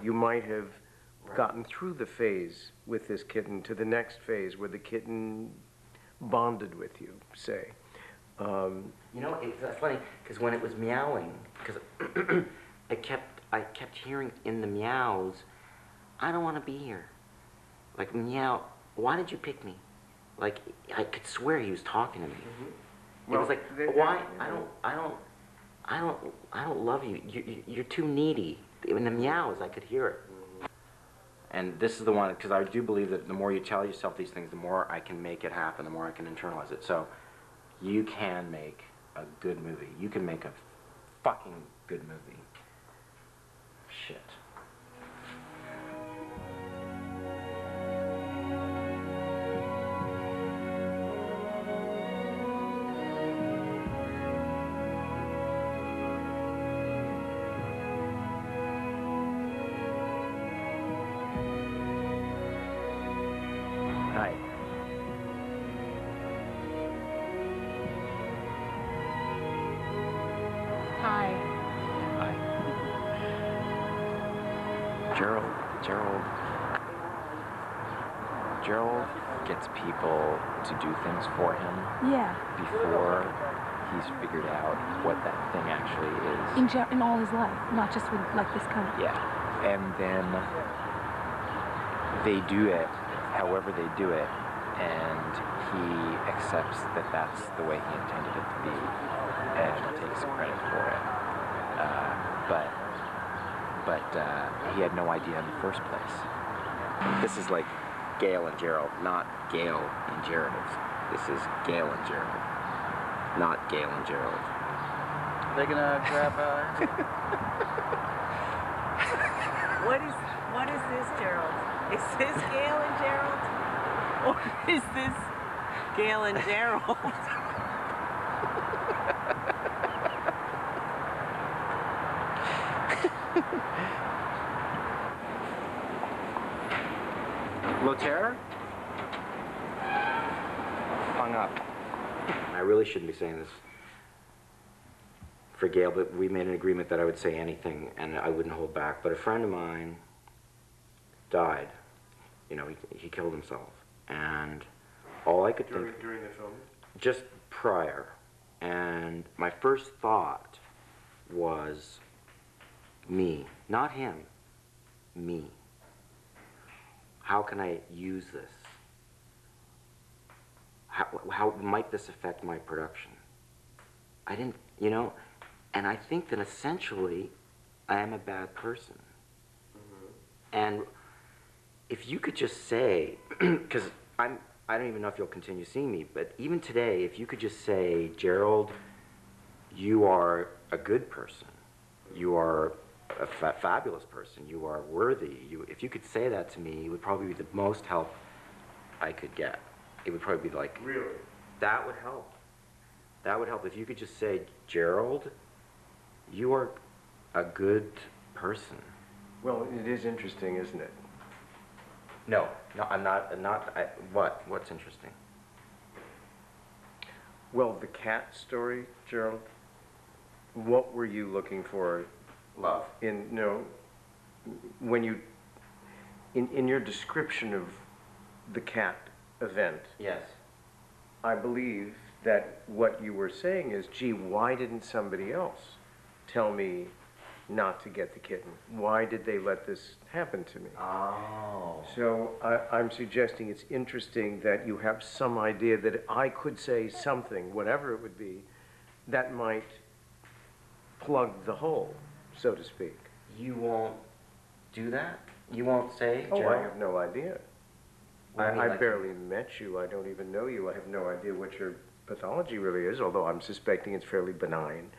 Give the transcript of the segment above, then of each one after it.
You might have gotten through the phase with this kitten to the next phase where the kitten bonded with you, say. You know, it's funny, because when it was meowing, because I kept hearing in the meows, I don't want to be here. Like, meow, why did you pick me? Like, I could swear he was talking to me. Mm-hmm. It was like, why? I don't love you. You're too needy. In the meows, I could hear it. Mm-hmm. And this is the one, because I do believe that the more you tell yourself these things, the more I can make it happen, the more I can internalize it. So, you can make a good movie. You can make a fucking good movie. Shit. Hi. Hi. Hi. Gerald gets people to do things for him. Yeah. Before he's figured out what that thing actually is. In all his life, not just with like this kind of. Yeah. And then they do it however they do it, and he accepts that that's the way he intended it to be and takes credit for it. But he had no idea in the first place. This is like Gail and Gerald, not Gail and Gerald. This is Gail and Gerald, not Gail and Gerald. They're gonna grab What is this, Gerald? Is this Gail and Gerald? Or is this Gail and Gerald? Lothar? Hung up. I really shouldn't be saying this for Gail, but we made an agreement that I would say anything and I wouldn't hold back. But a friend of mine died. You know, he killed himself. And all I could think... During the film? Just prior. And my first thought was me. Not him. Me. How can I use this? How might this affect my production? I didn't, you know, and I think that essentially I am a bad person. Mm-hmm. And if you could just say, because I don't even know if you'll continue seeing me, but even today, if you could just say, Gerald, you are a good person. You are a fabulous person. You are worthy. If you could say that to me, it would probably be the most help I could get. It would probably be like... Really? That would help. That would help. If you could just say, Gerald, you are a good person. Well, it is interesting, isn't it? No, I'm not, what's interesting? Well, the cat story, Gerald, what were you looking for? Love. When you, in your description of the cat event. Yes. I believe that what you were saying is, gee, why didn't somebody else tell me not to get the kitten? Why did they let this happen to me? Oh. So I'm suggesting it's interesting that you have some idea that I could say something, whatever it would be, that might plug the hole, so to speak. You won't do that? You won't say, Oh, Gerald? I have no idea. I barely met you. I don't even know you. I have no idea what your pathology really is, although I'm suspecting it's fairly benign.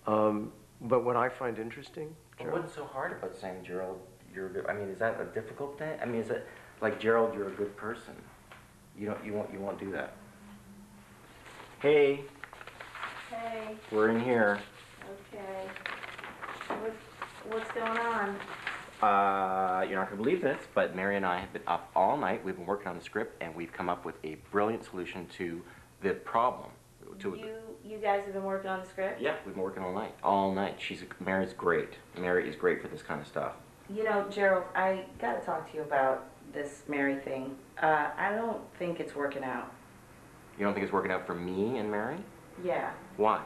But what I find interesting, Gerald, what's so hard about saying, Gerald, you're good? I mean, is that a difficult thing? I mean, is it like, Gerald, you're a good person? You won't do that. Hey. Hey. We're in here. Okay. What's going on? You're not going to believe this, but Mary and I have been up all night. We've been working on the script, and we've come up with a brilliant solution to the problem. You guys have been working on the script? Yeah, we've been working all night. All night. Mary's great. Mary is great for this kind of stuff. You know, Gerald, I got to talk to you about this Mary thing. I don't think it's working out. You don't think it's working out for me and Mary? Yeah. Why?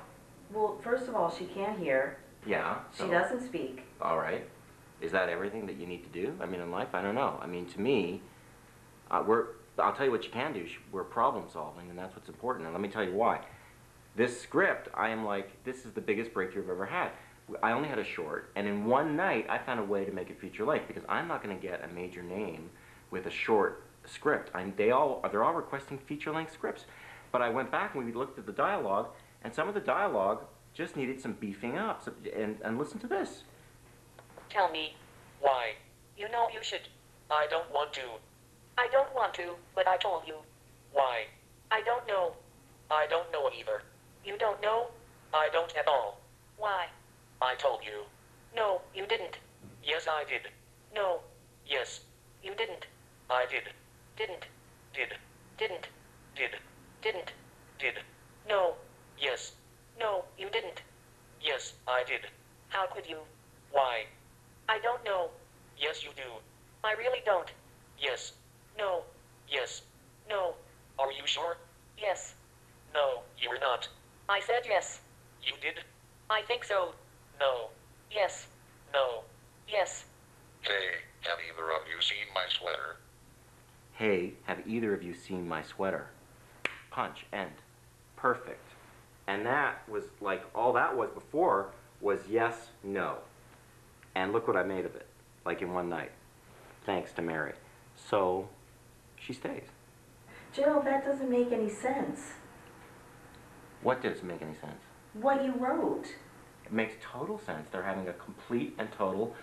Well, first of all, she can't hear. Yeah. She doesn't speak. All right. Is that everything that you need to do? I mean, in life, I don't know. I mean, to me, I'll tell you what you can do. We're problem solving, and that's what's important. And let me tell you why. This script, I am like, this is the biggest breakthrough I've ever had. I only had a short, and in one night, I found a way to make it feature length because I'm not going to get a major name with a short script. They're all requesting feature length scripts. But I went back and we looked at the dialogue, and some of the dialogue just needed some beefing up. So, and listen to this. Tell me. Why? You know you should. I don't want to. I don't want to, but I told you. Why? I don't know. I don't know either. You don't know? I don't at all. Why? I told you. No, you didn't. Yes, I did. No, Yes, you didn't. I did. Didn't. Did. Didn't. Did. Didn't. Did. No. Yes. No, you didn't. Yes, I did. How could you? Why? I don't know. Yes, you do. I really don't. Yes. No. Yes. No. Are you sure? Yes. No, you were not. I said yes. You did? I think so. No. Yes. No. Yes. Hey, have either of you seen my sweater? Hey, have either of you seen my sweater? Punch, end. Perfect. And that was like, all that was before was yes, no. And look what I made of it, like in one night, thanks to Mary. So, she stays. Gerald, that doesn't make any sense. What doesn't make any sense? What you wrote. It makes total sense. They're having a complete and total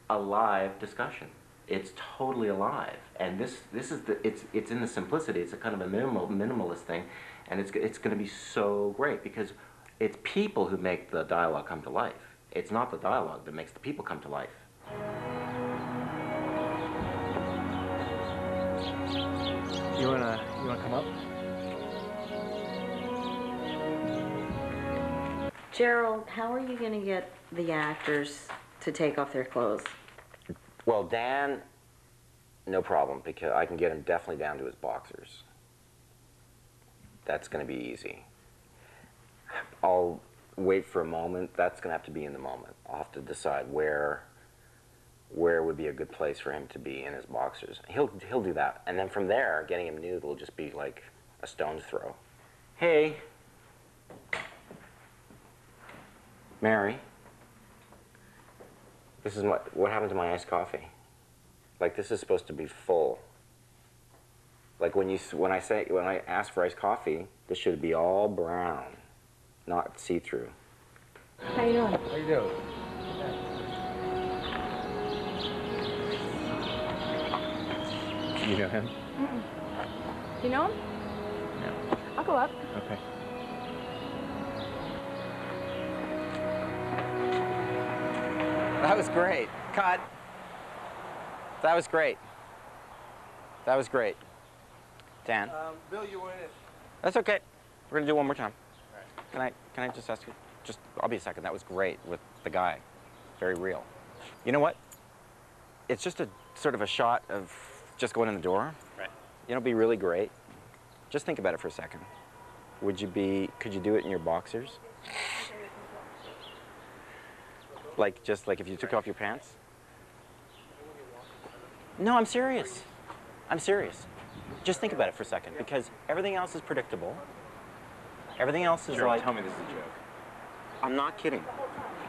alive discussion. It's totally alive, and this is it's in the simplicity. It's a kind of a minimalist thing, and it's going to be so great because it's people who make the dialogue come to life. It's not the dialogue that makes the people come to life. You wanna come up? Gerald, how are you going to get the actors to take off their clothes? Well, Dan, no problem, because I can get him definitely down to his boxers. That's going to be easy. I'll wait for a moment. That's going to have to be in the moment. I'll have to decide where would be a good place for him to be in his boxers. He'll do that. And then from there, getting him nude will just be like a stone's throw. Hey. Mary. This is what happened to my iced coffee. Like, this is supposed to be full. Like when I ask for iced coffee, this should be all brown, not see-through. How you doing? How you doing? You know him? Mm-mm. You know him? No. I'll go up. Okay. That was great. Cut. That was great. That was great. Dan. Bill, you were in it. That's okay. We're gonna do it one more time. All right. Can I just ask you? I'll be a second. That was great with the guy. Very real. You know what? It's just a sort of a shot of just going in the door. Right. You know, it'd be really great. Just think about it for a second. Could you do it in your boxers? Like, just like if you took off your pants? No, I'm serious. I'm serious. Just think about it for a second, because everything else is predictable. Everything else is like... Tell me this is a joke. I'm not kidding.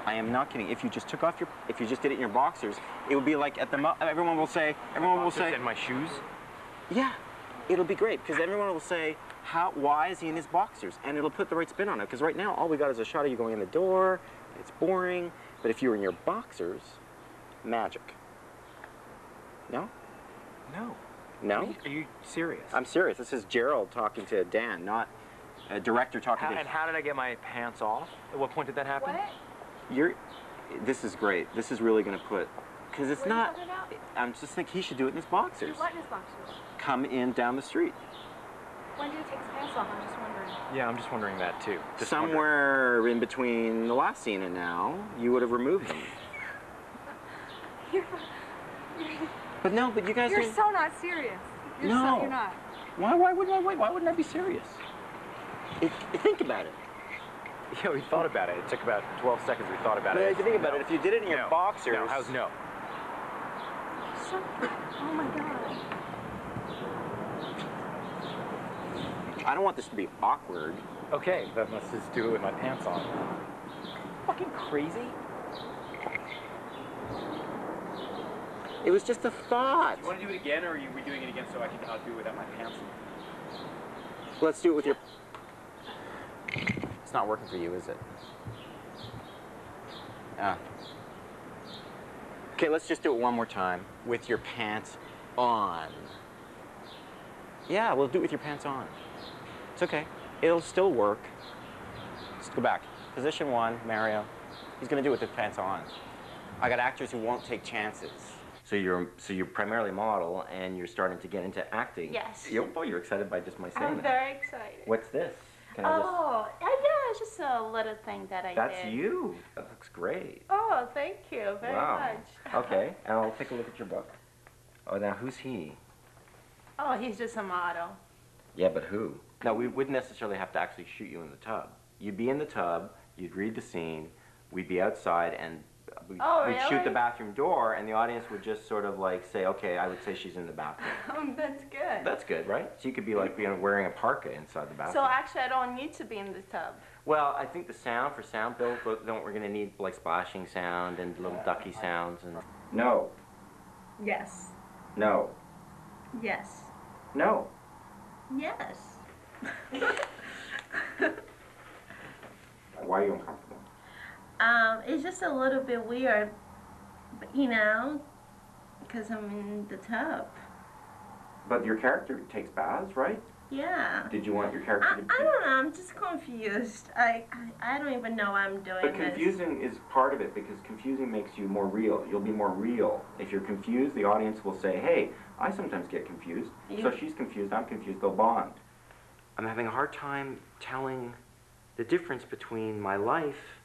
I am not kidding. If you just took off if you just did it in your boxers, it would be like everyone will say... And my shoes? Yeah, it'll be great, because everyone will say, why is he in his boxers? And it'll put the right spin on it, because right now, all we got is a shot of you going in the door. It's boring. But if you were in your boxers, magic. No? No. No? Are you serious? I'm serious. This is Gerald talking to Dan, not a director talking to... And how did I get my pants off? At what point did that happen? What? This is great. This is really going to put... Because it's What are you not... talking about? I'm just thinking he should do it in his boxers. What in his boxers? Come in down the street. When did he take his pants off? I'm just wondering. Yeah, I'm just wondering that too. Somewhere in between the last scene and now, you would have removed them. You're But no, but you guys you're are... so not serious. No. You're not. Why wouldn't I wait? Why wouldn't I be serious? Think about it. Yeah, we thought about it. It took about 12 seconds. We thought about But it. if you think about it, if you did it in your No. boxers... No, how's no? So, oh my God. I don't want this to be awkward. Okay, then let's just do it with my pants on. Fucking crazy. It was just a thought. You want to do it again, or are we doing it again so I can not do it without my pants on? Let's do it with your... It's not working for you, is it? Ah. Okay, let's just do it one more time with your pants on. Yeah, we'll do it with your pants on. It's okay. It'll still work. Let's go back. Position 1, Mario. He's gonna do it with his pants on. I got actors who won't take chances. So you're primarily model, and you're starting to get into acting. Yes. You're excited by just my saying I'm that. very excited. What's this? Can I just... Oh, yeah, it's just a little thing that I did. That's you. That looks great. Oh, thank you very Wow. much. Okay, and I'll take a look at your book. Oh, now who's he? Oh, he's just a model. Yeah, but who? No, we wouldn't necessarily have to actually shoot you in the tub. You'd be in the tub, you'd read the scene, we'd be outside, and we'd shoot the really? bathroom door, and the audience would just sort of like say, okay, I would say she's in the bathroom. That's good. That's good, right? So you could be like wearing a parka inside the So bathroom. actually, I don't need to be in the tub. Well, I think the sound, for sound build, we're going to need like splashing sound and little ducky sounds. And no, Yes. no, Yes. no. Yes. Why are you uncomfortable? It's just a little bit weird, but, you know, because I'm in the tub. But your character takes baths, right? Yeah. Did you want your character to be... I don't know. I'm just confused. I don't even know why I'm doing But this. confusing is part of it, because confusing makes you more real. You'll be more real. If you're confused, the audience will say, hey, I sometimes get confused. So she's confused, I'm confused, they'll bond. I'm having a hard time telling the difference between my life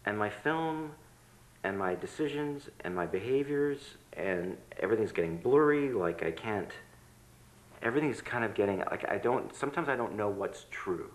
and my film and my decisions and my behaviors, and everything's getting blurry, like I can't... Everything's kind of getting, like sometimes I don't know what's true.